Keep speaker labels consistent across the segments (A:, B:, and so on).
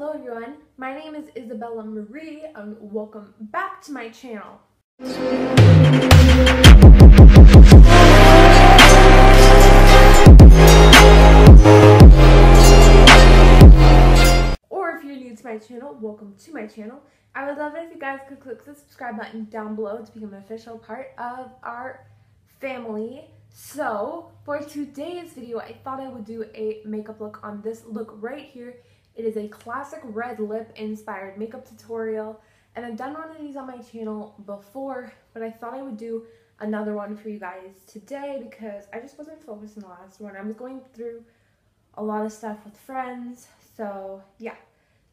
A: Hello everyone, my name is Isabella Marie and welcome back to my channel. Or if you're new to my channel, welcome to my channel. I would love it if you guys could click the subscribe button down below to become an official part of our family. So for today's video, I thought I would do a makeup look on this look right here. It is a classic red lip inspired makeup tutorial, and I've done one of these on my channel before, but I thought I would do another one for you guys today because I just wasn't focused in the last one. I was going through a lot of stuff with friends, so yeah.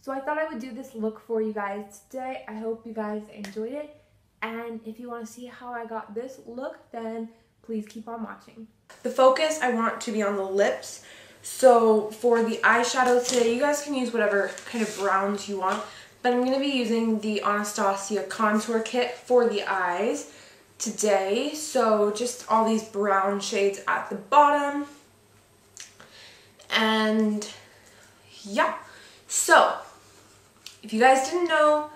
A: So I thought I would do this look for you guys today. I hope you guys enjoyed it, and if you want to see how I got this look, then please keep on watching.
B: The focus I want to be on the lips. So for the eyeshadow today, you guys can use whatever kind of browns you want, but I'm going to be using the Anastasia contour kit for the eyes today. So just all these brown shades at the bottom. And yeah, so if you guys didn't know,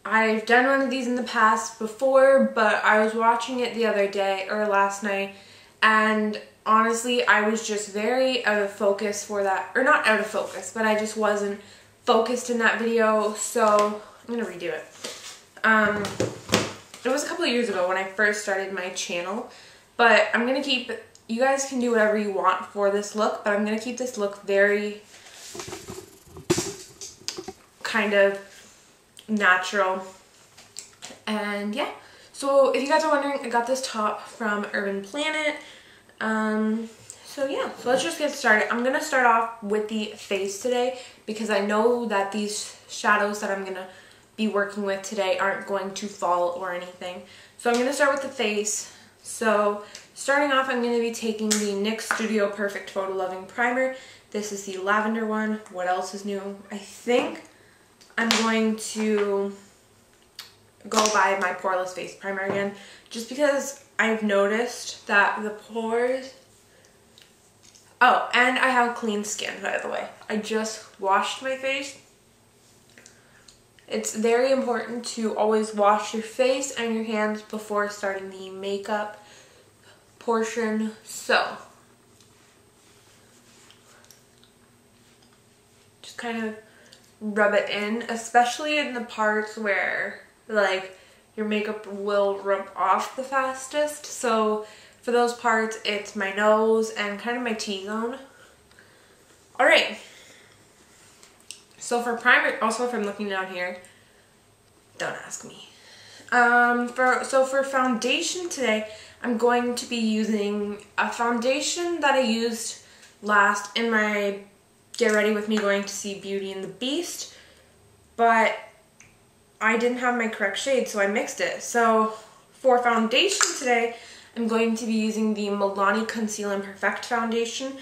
B: I've done one of these in the past before, but I was watching it the other day or last night, and honestly, I was just very out of focus for that, or not out of focus, but I just wasn't focused in that video, so I'm gonna redo it. It was a couple of years ago when I first started my channel, but I'm gonna keep, you guys can do whatever you want for this look, but I'm gonna keep this look very kind of natural. And yeah, so if you guys are wondering, I got this top from Urban Planet. So yeah, so let's just get started. I'm gonna start off with the face today because I know that these shadows that I'm gonna be working with today aren't going to fall or anything. So I'm gonna start with the face. So starting off, I'm gonna be taking the NYX Studio Perfect Photo Loving Primer. This is the lavender one. What else is new? I think I'm going to go by my Poreless Face Primer again, just because I've noticed that the pores... Oh, and I have clean skin, by the way. I just washed my face. It's very important to always wash your face and your hands before starting the makeup portion. So, just kind of rub it in, especially in the parts where, like, your makeup will rub off the fastest. So for those parts, it's my nose and kind of my T-zone. Alright, so for primer, also if I'm looking down here, don't ask me. So for foundation today, I'm going to be using a foundation that I used last in my Get Ready With Me going to see Beauty and the Beast, but I didn't have my correct shade, so I mixed it. So for foundation today, I'm going to be using the Milani Conceal and Perfect Foundation,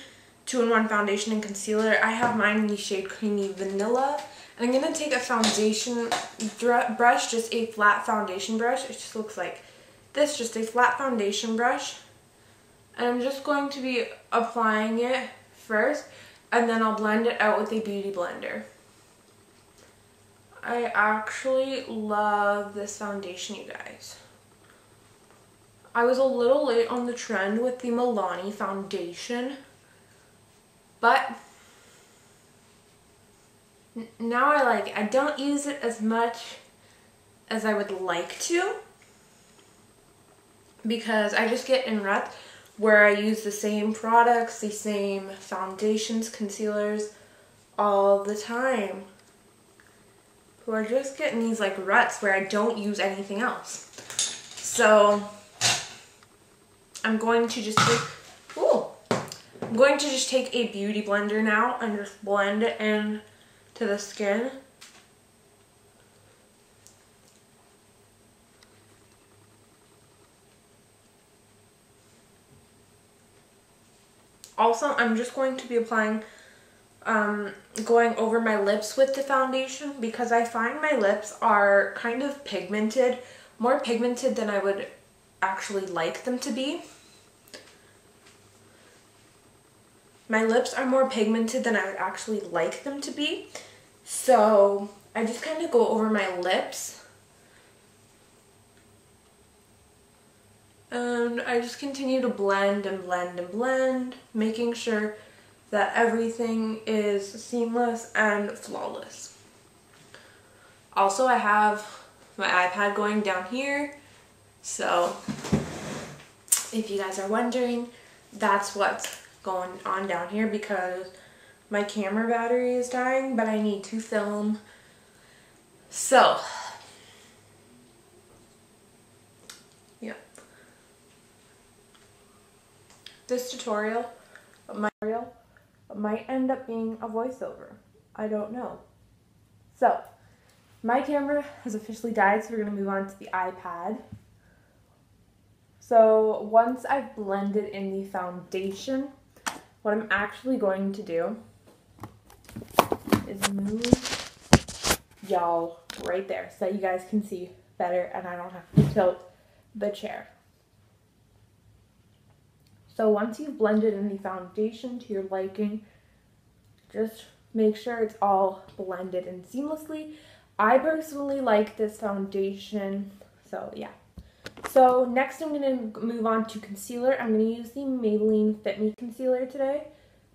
B: 2-in-1 foundation and concealer. I have mine in the shade Creamy Vanilla. And I'm going to take a foundation brush, just a flat foundation brush. It just looks like this, just a flat foundation brush. And I'm just going to be applying it first, and then I'll blend it out with a beauty blender. I actually love this foundation, you guys. I was a little late on the trend with the Milani foundation, but now I like it. I don't use it as much as I would like to because I just get in ruts where I use the same products, the same foundations, concealers all the time. So I just get in these like ruts where I don't use anything else. So I'm going to just take a beauty blender now and just blend it in to the skin. Also, I'm just going to be applying, going over my lips with the foundation because I find my lips are kind of pigmented, more pigmented than I would actually like them to be. My lips are more pigmented than I would actually like them to be. So I just kind of go over my lips. And I just continue to blend and blend and blend, making sure that everything is seamless and flawless. Also, I have my iPad going down here, so if you guys are wondering, that's what's going on down here because my camera battery is dying, but I need to film. So, yeah. This tutorial might end up being a voiceover. I don't know. So, my camera has officially died, so we're going to move on to the iPad. So, once I've blended in the foundation, what I'm actually going to do is move y'all right there so that you guys can see better and I don't have to tilt the chair. So once you've blended in the foundation to your liking, just make sure it's all blended in seamlessly. I personally like this foundation, so yeah. So next I'm going to move on to concealer. I'm going to use the Maybelline Fit Me concealer today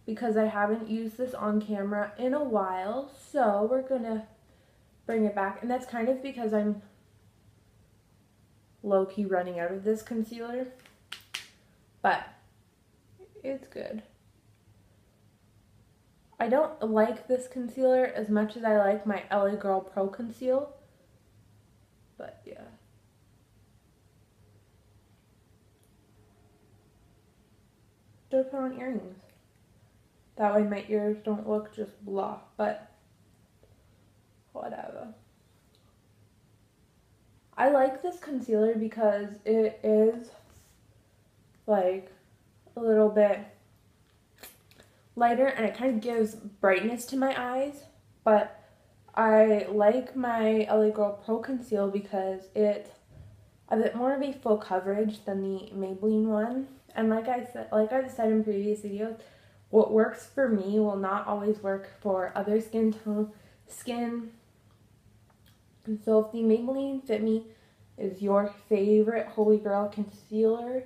B: because I haven't used this on camera in a while. So we're going to bring it back, and that's kind of because I'm low-key running out of this concealer, but it's good. I don't like this concealer as much as I like my LA Girl Pro Conceal, but yeah. Should put on earrings. That way my ears don't look just blah, but whatever. I like this concealer because it is like a little bit lighter and it kind of gives brightness to my eyes, but I like my LA Girl Pro Conceal because it's a bit more of a full coverage than the Maybelline one. And like I've said in previous videos, what works for me will not always work for other skin. And so if the Maybelline Fit Me is your favorite Holy Grail concealer,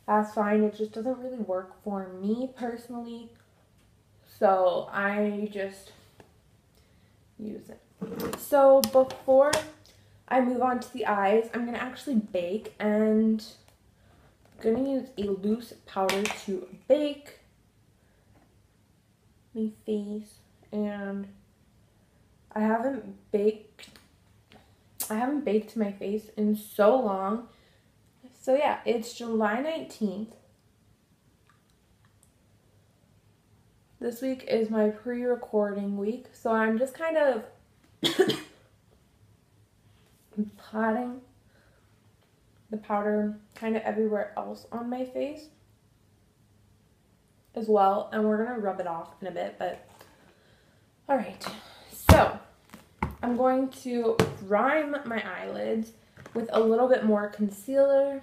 B: that's fine. It just doesn't really work for me personally, so I just use it. So before I move on to the eyes, I'm going to actually bake, and I'm going to use a loose powder to bake my face. And I haven't baked my face in so long. So yeah, it's July 19th. This week is my pre-recording week, so I'm just kind of patting the powder kind of everywhere else on my face as well, and we're gonna rub it off in a bit, but all right. So I'm going to prime my eyelids with a little bit more concealer.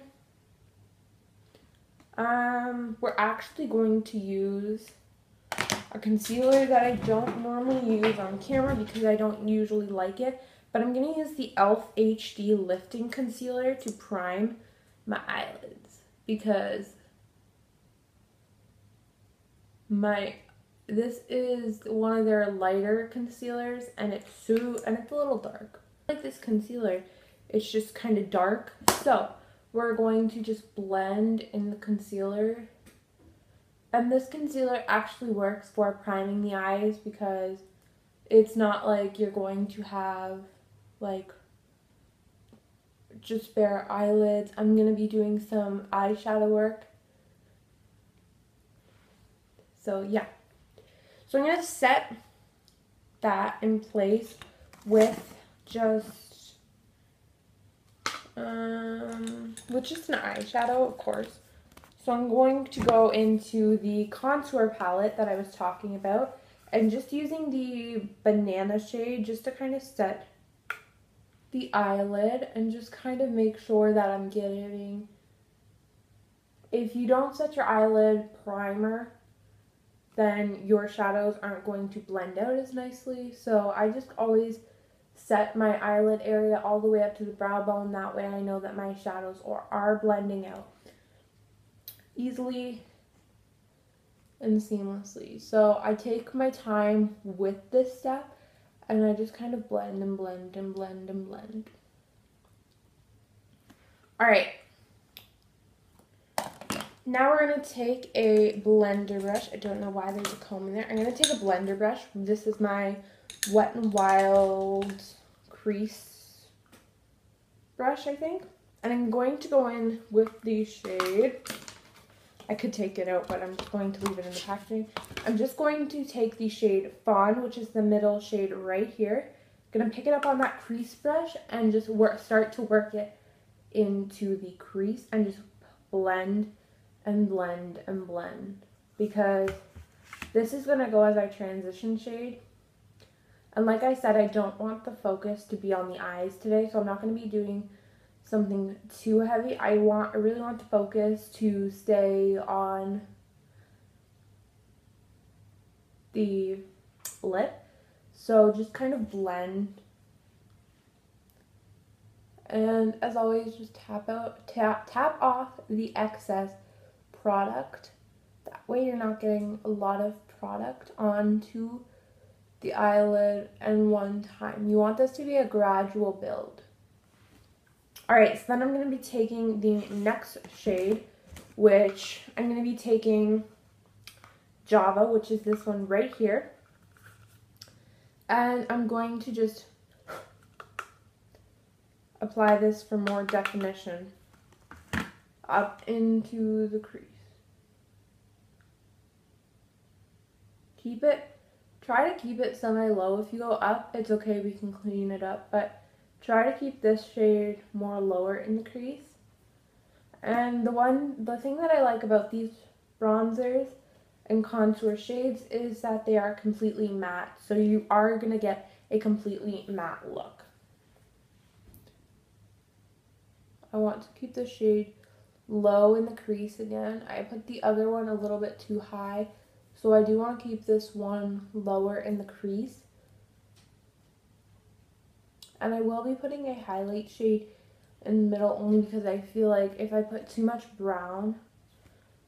B: We're actually going to use a concealer that I don't normally use on camera because I don't usually like it, but I'm going to use the e.l.f. HD Lifting Concealer to prime my eyelids because this is one of their lighter concealers, and it's a little dark. I like this concealer, it's just kind of dark, so we're going to just blend in the concealer. And this concealer actually works for priming the eyes because it's not like you're going to have like just bare eyelids. I'm going to be doing some eyeshadow work. So yeah. So I'm going to set that in place with just an eyeshadow, of course. So I'm going to go into the contour palette that I was talking about and just using the banana shade just to kind of set the eyelid and just kind of make sure that I'm getting, if you don't set your eyelid primer
A: then your shadows aren't going to blend out as nicely. So I just always set my eyelid area all the way up to the brow bone. That way I know that my shadows are blending out easily and seamlessly. So I take my time with this step and I just kind of blend and blend and blend and blend. Alright. Now we're going to take a blender brush. I don't know why there's a comb in there. I'm going to take a blender brush. This is my Wet n Wild crease brush, I think. And I'm going to go in with the shade. I could take it out, but I'm just going to leave it in the packaging. I'm just going to take the shade Fawn, which is the middle shade right here. I'm going to pick it up on that crease brush and just start to work it into the crease and just blend and blend and blend, because this is going to go as our transition shade. And like I said, I don't want the focus to be on the eyes today, so I'm not going to be doing something too heavy. I really want the focus to stay on the lip. So just kind of blend. And as always, just tap off the excess product. That way you're not getting a lot of product onto the eyelid at one time. You want this to be a gradual build. Alright, so then I'm going to be taking the next shade, which I'm going to be taking Java, which is this one right here. And I'm going to just apply this for more definition up into the crease. Try to keep it semi-low. If you go up, it's okay, we can clean it up, but try to keep this shade more lower in the crease. And the thing that I like about these bronzers and contour shades is that they are completely matte, so you are going to get a completely matte look. I want to keep the shade low in the crease again. I put the other one a little bit too high, so I do want to keep this one lower in the crease. And I will be putting a highlight shade in the middle only because I feel like if I put too much brown,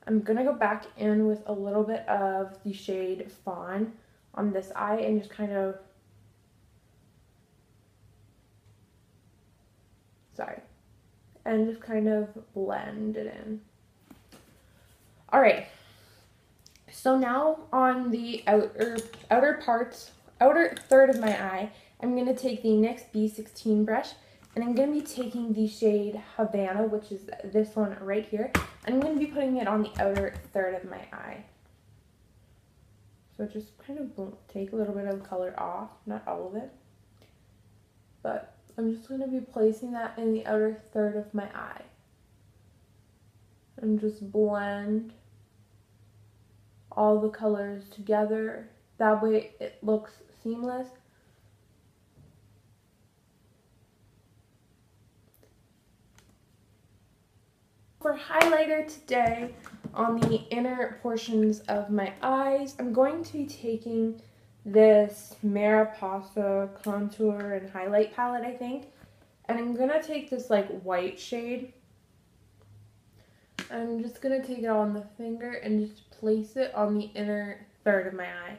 A: I'm going to go back in with a little bit of the shade Fawn on this eye and just kind of, and just kind of blend it in. Alright, so now on the outer third of my eye, I'm going to take the NYX B16 brush, and I'm going to be taking the shade Havana, which is this one right here, and I'm going to be putting it on the outer third of my eye. So just kind of take a little bit of color off, not all of it, but I'm just going to be placing that in the outer third of my eye. And just blend all the colors together. That way it looks seamless. For highlighter today, on the inner portions of my eyes, I'm going to be taking this Mariposa contour and highlight palette, I think. And I'm going to take this like white shade. I'm just going to take it on the finger and just place it on the inner third of my eye.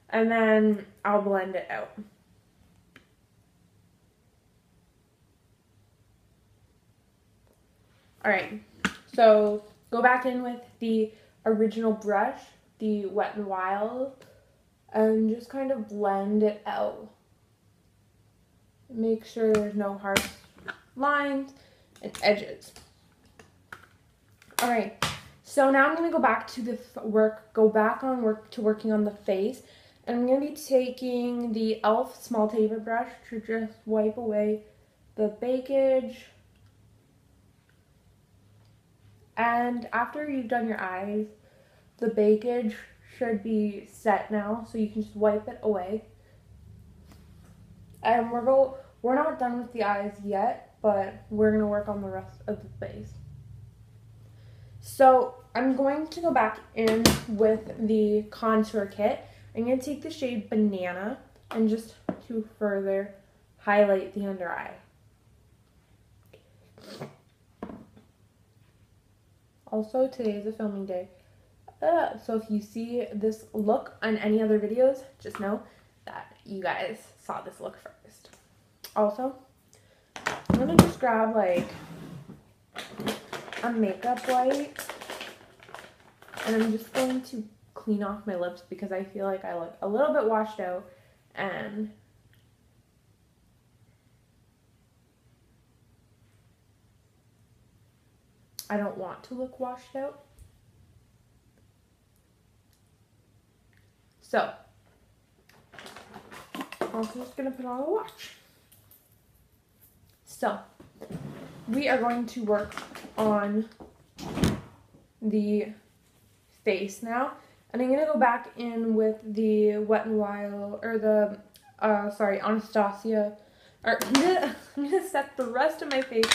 A: And then I'll blend it out. Alright, so go back in with the original brush, the Wet n Wild, and just kind of blend it out. Make sure there's no harsh lines and edges. Alright, so now I'm going to go back to working on the face. And I'm going to be taking the e.l.f. small taper brush to just wipe away the bakage. And after you've done your eyes, the bakage should be set now, so you can just wipe it away. And we're not done with the eyes yet, but we're going to work on the rest of the face. So I'm going to go back in with the contour kit. I'm going to take the shade Banana and just to further highlight the under eye. Also, today is a filming day. So if you see this look on any other videos, just know that you guys saw this look first. Also, I'm going to just grab like a makeup wipe and I'm just going to clean off my lips because I feel like I look a little bit washed out and I don't want to look washed out. So, I'm just going to put on a watch. So, we are going to work on the face now. And I'm going to go back in with the Wet n Wild, or the, Anastasia. Or I'm going to set the rest of my face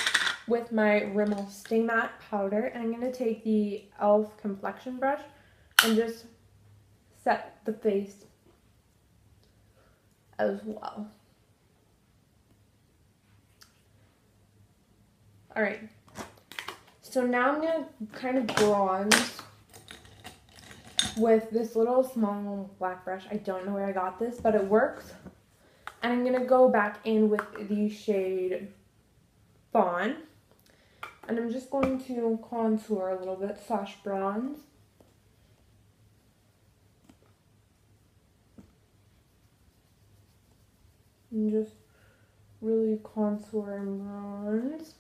A: with my Rimmel Stay Matte powder. And I'm going to take the e.l.f. complexion brush and just set the face as well. Alright, so now I'm going to kind of bronze with this little small black brush. I don't know where I got this, but it works. And I'm going to go back in with the shade Fawn. And I'm just going to contour a little bit, / bronze. And just really contour and bronze.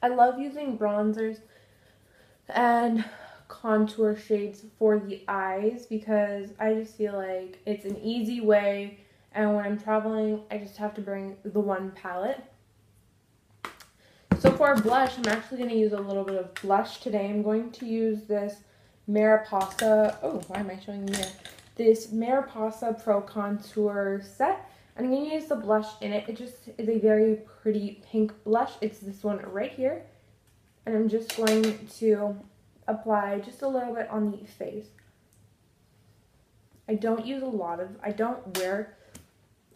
A: I love using bronzers and contour shades for the eyes because I just feel like it's an easy way, and when I'm traveling I just have to bring the one palette. So for blush, I'm actually going to use a little bit of blush today. I'm going to use this Mariposa, why am I showing you here? This Mariposa Pro Contour set. And I'm going to use the blush in it. It just is a very pretty pink blush. It's this one right here. And I'm just going to apply just a little bit on the face. I don't wear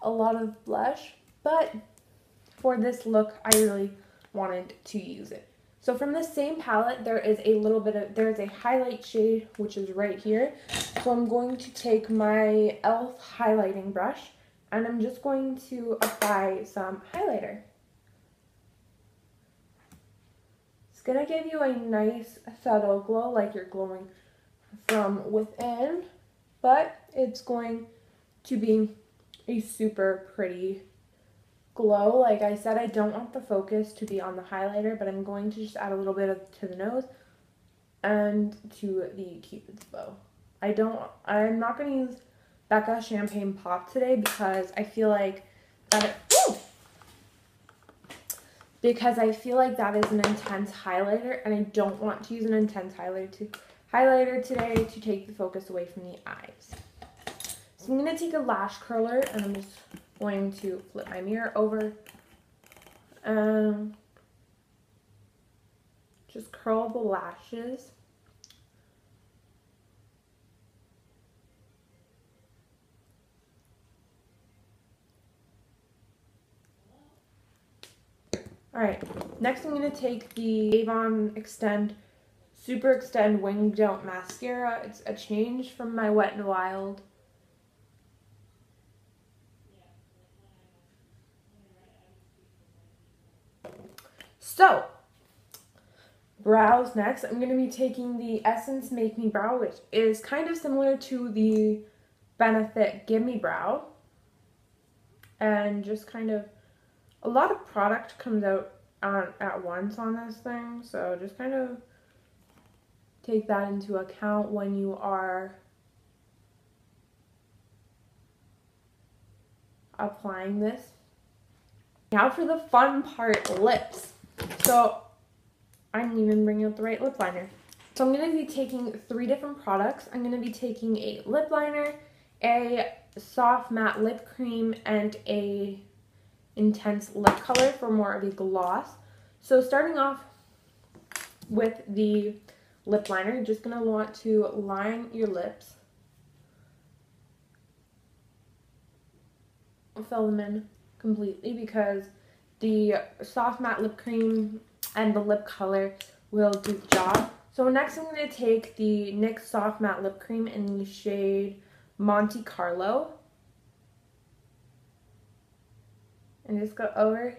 A: a lot of blush, but for this look, I really wanted to use it. So from the same palette, there is a highlight shade, which is right here. So I'm going to take my e.l.f. highlighting brush, and I'm just going to apply some highlighter. It's going to give you a nice subtle glow, like you're glowing from within, but it's going to be a super pretty glow. Like I said, I don't want the focus to be on the highlighter, but I'm going to just add a little bit to the nose and to the Cupid's bow. I'm not going to use Becca Champagne Pop today because I feel like that is an intense highlighter, and I don't want to use an intense highlighter today to take the focus away from the eyes. So I'm going to take a lash curler, and I'm just going to flip my mirror over and just curl the lashes. Alright, next I'm going to take the Avon Super Extend Winged Out Mascara. It's a change from my Wet n Wild. So, brows next. I'm going to be taking the Essence Make Me Brow, which is kind of similar to the Benefit Give Me Brow. And just kind of, a lot of product comes out at once on this thing, so just kind of take that into account when you are applying this. Now for the fun part, lips. So I didn't even bring out the right lip liner. So I'm going to be taking 3 different products. I'm going to be taking a lip liner, a soft matte lip cream, and a intense lip color for more of a gloss. So starting off with the lip liner, you're just going to want to line your lips. Fill them in completely because the soft matte lip cream and the lip color will do the job. So next I'm going to take the NYX Soft Matte Lip Cream in the shade Monte Carlo. And just go over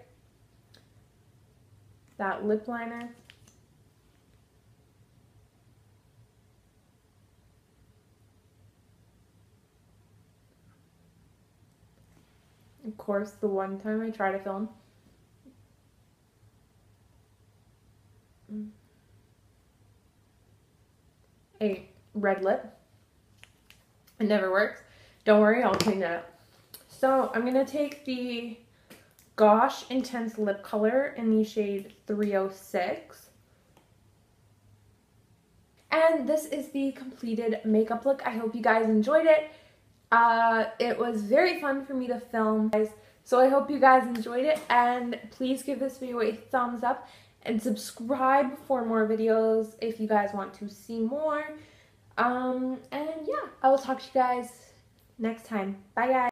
A: that lip liner. Of course, the one time I try to film. A red lip. It never works. Don't worry, I'll clean that up. So I'm going to take the Gosh Intense Lip Color in the shade 306. And this is the completed makeup look. I hope you guys enjoyed it. It was very fun for me to film, guys. So I hope you guys enjoyed it. And please give this video a thumbs up. And subscribe for more videos if you guys want to see more. And yeah, I will talk to you guys next time. Bye, guys.